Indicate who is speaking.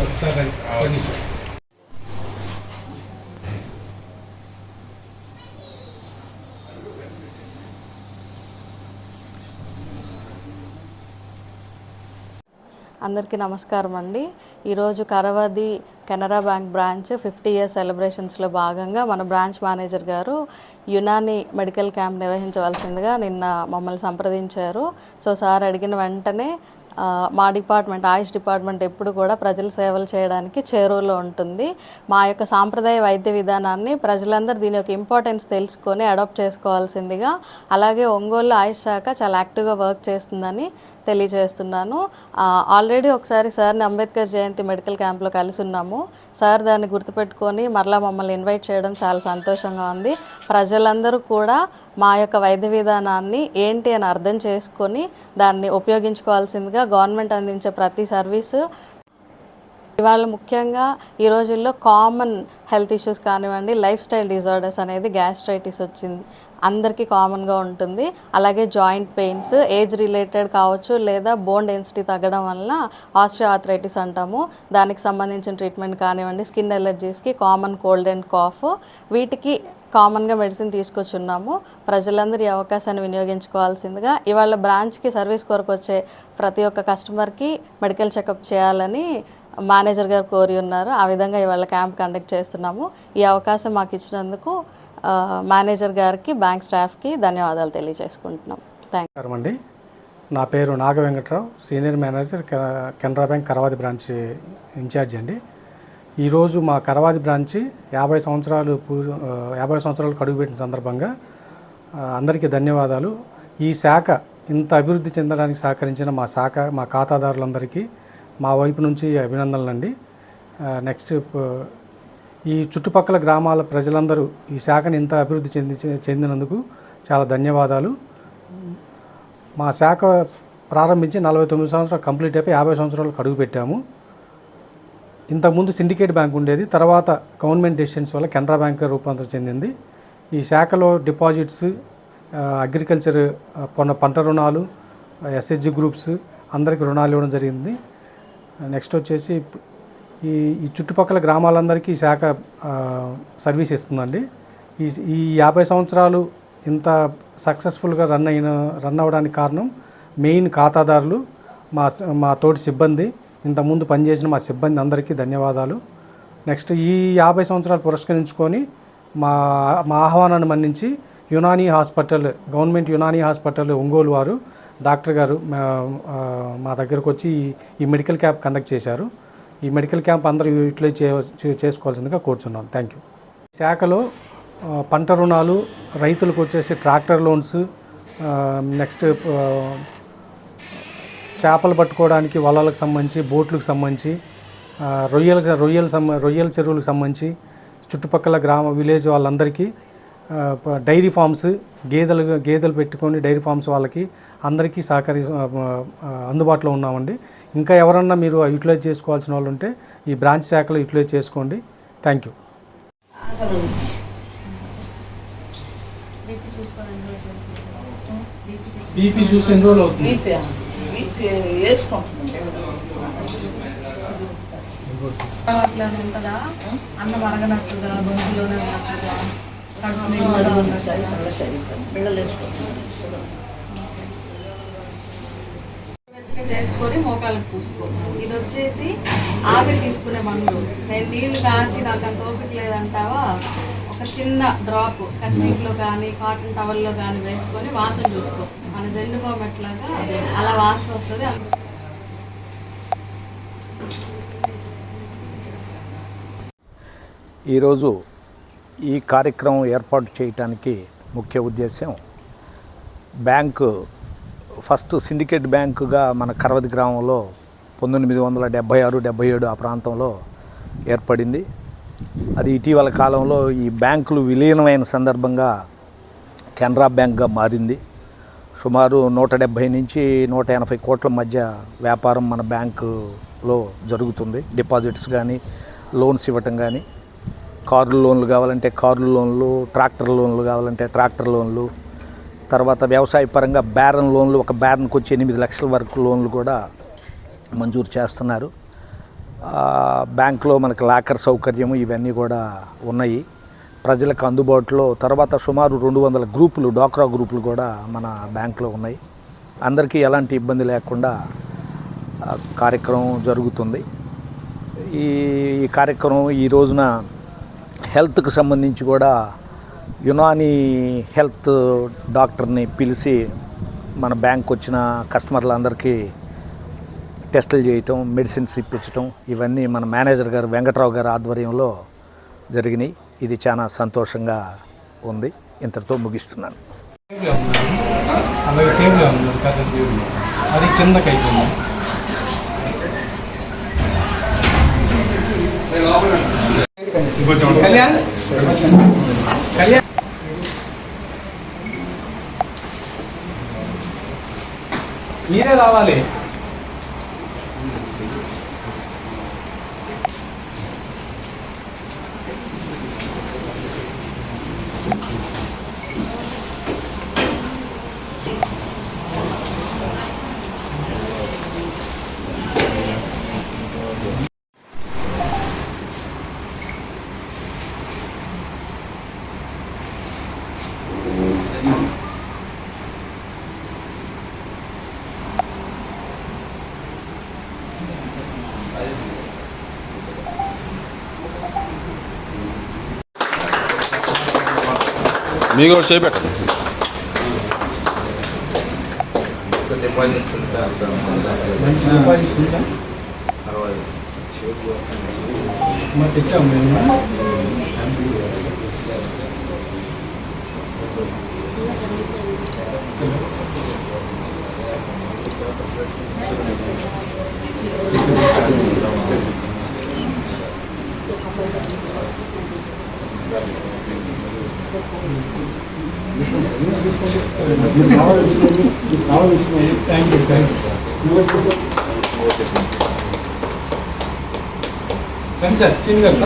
Speaker 1: ఒకసారి
Speaker 2: అందరికీ నమస్కారం అండి. ఈరోజు కరవది కెనరా బ్యాంక్ బ్రాంచ్ 50 ఇయర్స్ సెలబ్రేషన్స్లో భాగంగా మన బ్రాంచ్ మేనేజర్ గారు యునాని మెడికల్ క్యాంప్ నిర్వహించవలసిందిగా నిన్న మమ్మల్ని సంప్రదించారు. సో సార్ అడిగిన వెంటనే మా డిపార్ట్మెంట్ ఆయుష్ డిపార్ట్మెంట్ ఎప్పుడు కూడా ప్రజల సేవలు చేయడానికి చేరువలో ఉంటుంది. మా యొక్క సాంప్రదాయ వైద్య విధానాన్ని ప్రజలందరూ దీని యొక్క ఇంపార్టెన్స్ తెలుసుకొని అడాప్ట్ చేసుకోవాల్సిందిగా, అలాగే ఒంగోలు ఆయుష్ శాఖ చాలా యాక్టివ్గా వర్క్ చేస్తుందని తెలియజేస్తున్నాను. ఆల్రెడీ ఒకసారి సార్ని అంబేద్కర్ జయంతి మెడికల్ క్యాంప్లో కలిసి ఉన్నాము. సార్ దాన్ని గుర్తుపెట్టుకొని మరలా మమ్మల్ని ఇన్వైట్ చేయడం చాలా సంతోషంగా ఉంది. ప్రజలందరూ కూడా మా యొక్క వైద్య విధానాన్ని ఏంటి అని అర్థం చేసుకొని దాన్ని ఉపయోగించుకోవాల్సిందిగా గవర్నమెంట్ అందించే ప్రతి సర్వీసు ఇవాళ ముఖ్యంగా ఈ రోజుల్లో కామన్ హెల్త్ ఇష్యూస్ కానివ్వండి, లైఫ్ స్టైల్ డిజార్డర్స్ అనేది గ్యాస్ట్రైటిస్ వచ్చింది, అందరికీ కామన్గా ఉంటుంది. అలాగే జాయింట్ పెయిన్స్ ఏజ్ రిలేటెడ్ కావచ్చు, లేదా బోన్ డెన్సిటీ తగ్గడం వల్ల ఆస్టియోఆర్థరైటిస్ అంటాము, దానికి సంబంధించిన ట్రీట్మెంట్ కానివ్వండి, స్కిన్ ఎలర్జీస్కి కామన్ కోల్డ్ అండ్ కాఫ్, వీటికి కామన్గా మెడిసిన్ తీసుకొచ్చున్నాము. ప్రజలందరూ ఈ అవకాశాన్ని వినియోగించుకోవాల్సిందిగా, ఇవాళ బ్రాంచ్కి సర్వీస్ కొరకు వచ్చే ప్రతి ఒక్క కస్టమర్కి మెడికల్ చెకప్ చేయాలని మేనేజర్ గారు కోరి ఉన్నారు. ఆ విధంగా ఇవాళ క్యాంప్ కండక్ట్ చేస్తున్నాము. ఈ అవకాశం మాకు ఇచ్చినందుకు మేనేజర్ గారికి, బ్యాంక్ స్టాఫ్కి ధన్యవాదాలు తెలియజేసుకుంటున్నాం. థ్యాంక్ యూ
Speaker 1: అండి. నా పేరు Naga Venkatrao, senior manager, Canara bank Karavadi branch incharge అండి. ఈరోజు మా కరవాది బ్రాంచ్ 50 సంవత్సరాలకు అడుగుపెట్టిన సందర్భంగా అందరికీ ధన్యవాదాలు. ఈ శాఖ ఇంత అభివృద్ధి చెందడానికి సహకరించిన మా ఖాతాదారులందరికీ మా వైపు నుంచి అభినందనలండి. నెక్స్ట్, ఈ చుట్టుపక్కల గ్రామాల ప్రజలందరూ ఈ శాఖని ఇంత అభివృద్ధి చెందినందుకు చాలా ధన్యవాదాలు. మా శాఖ ప్రారంభించి 49 సంవత్సరాలు కంప్లీట్ అయిపోయి 50 సంవత్సరాలకు అడుగుపెట్టాము. ఇంతకుముందు సిండికేట్ బ్యాంక్ ఉండేది, తర్వాత గవర్నమెంట్ డెసిషన్స్ వల్ల కెనరా బ్యాంక్ రూపాంతరం చెందింది. ఈ శాఖలో డిపాజిట్స్, అగ్రికల్చర్, పంట రుణాలు, ఎస్హెచ్జి గ్రూప్స్ అందరికీ రుణాలు ఇవ్వడం జరిగింది. నెక్స్ట్ వచ్చేసి ఈ చుట్టుపక్కల గ్రామాలందరికీ ఈ శాఖ సర్వీస్ ఇస్తుందండి. ఈ 50 సంవత్సరాలు ఇంత సక్సెస్ఫుల్గా రన్ అవ్వడానికి కారణం మెయిన్ ఖాతాదారులు, మా తోటి సిబ్బంది, ఇంతకుముందు పనిచేసిన మా సిబ్బంది అందరికీ ధన్యవాదాలు. నెక్స్ట్, ఈ 50 సంవత్సరాలు పురస్కరించుకొని మా ఆహ్వానాన్ని మన్నించి Unani hospital, government Unani hospital Ongole వారు డాక్టర్ గారు మా దగ్గరకు వచ్చి ఈ మెడికల్ క్యాంప్ కండక్ట్ చేశారు. ఈ మెడికల్ క్యాంప్ అందరూ యూటిలైజ్ చేసుకోవాల్సిందిగా కోరుచున్నాను. Thank you. శాఖలో పంట రుణాలు, రైతులకు వచ్చేసి ట్రాక్టర్ లోన్స్, నెక్స్ట్ చేపలు పట్టుకోవడానికి వలలకు సంబంధించి, బోట్లకు సంబంధించి, రొయ్యల చెరువులకు సంబంధించి చుట్టుపక్కల విలేజ్ వాళ్ళందరికీ, డైరీ ఫార్మ్స్, గేదెలు పెట్టుకొని డైరీ ఫార్మ్స్ వాళ్ళకి అందరికీ అందుబాటులో ఉన్నామండి. ఇంకా ఎవరన్నా మీరు యూటిలైజ్ చేసుకోవాల్సిన వాళ్ళు ఉంటే ఈ బ్రాంచ్ శాఖలో యూటిలైజ్ చేసుకోండి. Thank you. బీపీ చూసి ఎన్ని రోజులు అవుతుంది?
Speaker 2: ఉంటుందా? అన్నం అరగనట్టుగా, గొంతులోనే చేసుకొని మోకాళ్ళకి పూసుకో. ఇది వచ్చేసి ఆవిరి తీసుకునే మందు. నేను నీళ్ళు కాచి నాకు అంత ఓపిక లేదంటావా, ఒక చిన్న డ్రాప్ కర్చీఫ్లో కానీ కాటన్ టవల్లో కానీ వేసుకొని వాసన చూసుకో. మన జెండు బామ్ ఎట్లాగా అలా వాసన వస్తుంది.
Speaker 3: ఈరోజు ఈ కార్యక్రమం ఏర్పాటు చేయడానికి ముఖ్య ఉద్దేశం, బ్యాంకు ఫస్ట్ సిండికేట్ బ్యాంకుగా మన కరవది గ్రామంలో 1976-77 ఆ ప్రాంతంలో ఏర్పడింది. అది ఇటీవల కాలంలో ఈ బ్యాంకులు విలీనమైన సందర్భంగా కెనరా బ్యాంక్గా మారింది. సుమారు 170 నుంచి 180 కోట్ల మధ్య వ్యాపారం మన బ్యాంకులో జరుగుతుంది. డిపాజిట్స్ కానీ, లోన్స్ ఇవ్వటం కానీ, కార్లు లోన్లు కావాలంటే కార్లు లోన్లు, ట్రాక్టర్ లోన్లు కావాలంటే ట్రాక్టర్ లోన్లు, తర్వాత వ్యవసాయ పరంగా బేరన్ లోన్లు, ఒక బేరన్కి వచ్చి 8 లక్షల వరకు లోన్లు కూడా మంజూరు చేస్తున్నారు. బ్యాంకులో మనకు లాకర్ సౌకర్యం ఇవన్నీ కూడా ఉన్నాయి ప్రజలకు అందుబాటులో. తర్వాత సుమారు 200 గ్రూపులు, డ్వాక్రా గ్రూపులు కూడా మన బ్యాంకులో ఉన్నాయి. అందరికీ ఎలాంటి ఇబ్బంది లేకుండా కార్యక్రమం జరుగుతుంది. ఈ కార్యక్రమం ఈ రోజున హెల్త్కి సంబంధించి కూడా యునాని హెల్త్ డాక్టర్ని పిలిచి మన బ్యాంక్ వచ్చిన కస్టమర్లందరికీ టెస్టులు చేయటం, మెడిసిన్స్ ఇప్పించటం ఇవన్నీ మన మేనేజర్ గారు వెంకట్రావు గారి ఆధ్వర్యంలో జరిగినాయి. ఇది చాలా సంతోషంగా ఉంది. ఇంతటితో ముగిస్తున్నాను.
Speaker 1: అలాగే టేబుల్ ఉంది కదా, అది కిందకి అయిపోయింది. కళ్యాణ్ కళ్యాణ్ మీరే రావాలి.
Speaker 4: మీకు కూడా చేపెట్టండి.
Speaker 1: మంచి డిపాజిట్ ఉందా? మరి తెచ్చాము మేము. Thank you. రండి సార్, సీనియర్